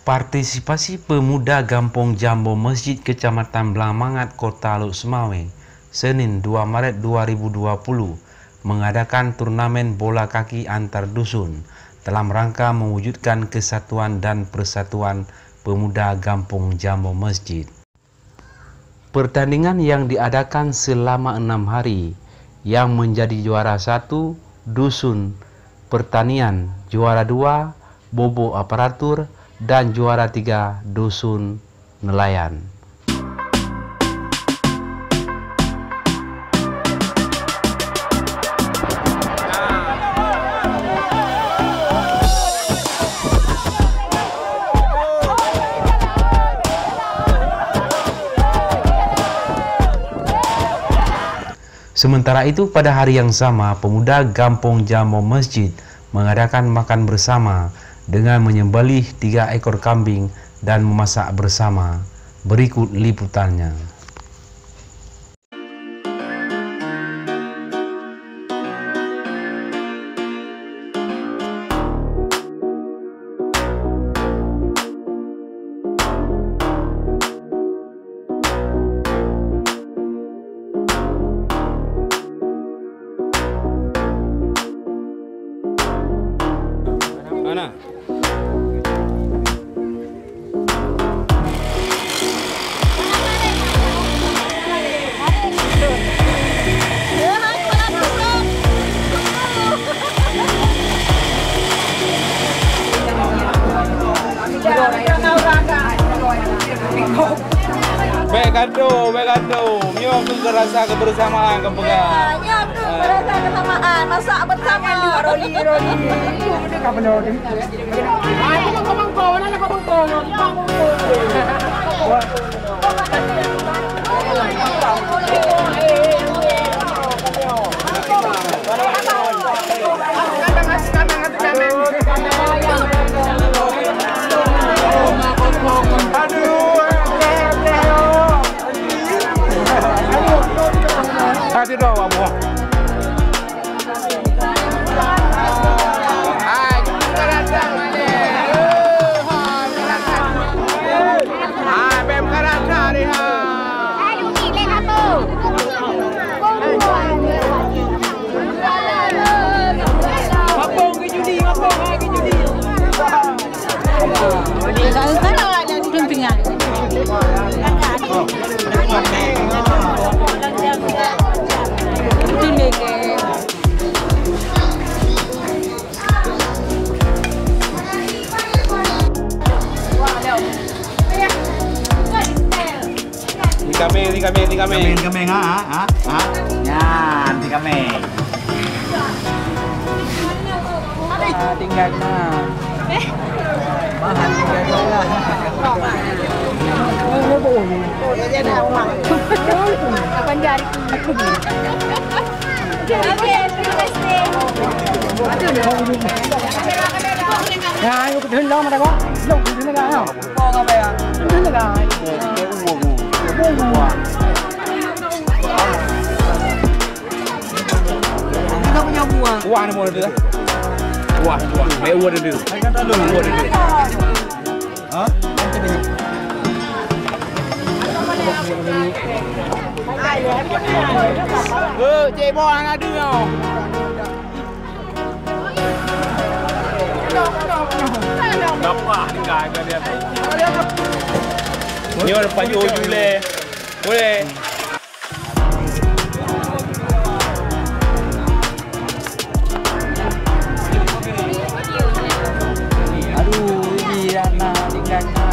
Partisipasi pemuda Gampong Jambo Masjid Kecamatan Blamangat Kota Luk Semawe Senin 2 Maret 2020 mengadakan turnamen bola kaki antar dusun dalam rangka mewujudkan kesatuan dan persatuan pemuda Gampong Jambo Masjid. Pertandingan yang diadakan selama 6 hari yang menjadi juara 1 dusun pertanian, juara 2 bobo aparatur dan juara 3 dusun nelayan. Sementara itu, pada hari yang sama, pemuda Gampong Jambo Masjid mengadakan makan bersama dengan menyembelih 3 ekor kambing dan memasak bersama. Berikut liputannya. Mana? Begado, nyok rasa kebersamaan kepegang. Nyok merasa kesamaan, masak bersama. Roli. Kapan roli? Hadi dong, Abu. Tiga meng. Yan, 3 meng. Tinggal na. Mahal tinggal na. Kapan jari? Ya, ayo ke dalam mana kau? Long di sini kan? Kau ngapain ya? Di sini kan? Kita punya buah. Buah ni mau ada. Buah. Mai buah ada. Kan tak lu. Buah ada. Hah? Cik buah ada tau. Dapat tinggal dia. Ni orang paju jule. Boleh. Aduh, ini anak tinggal.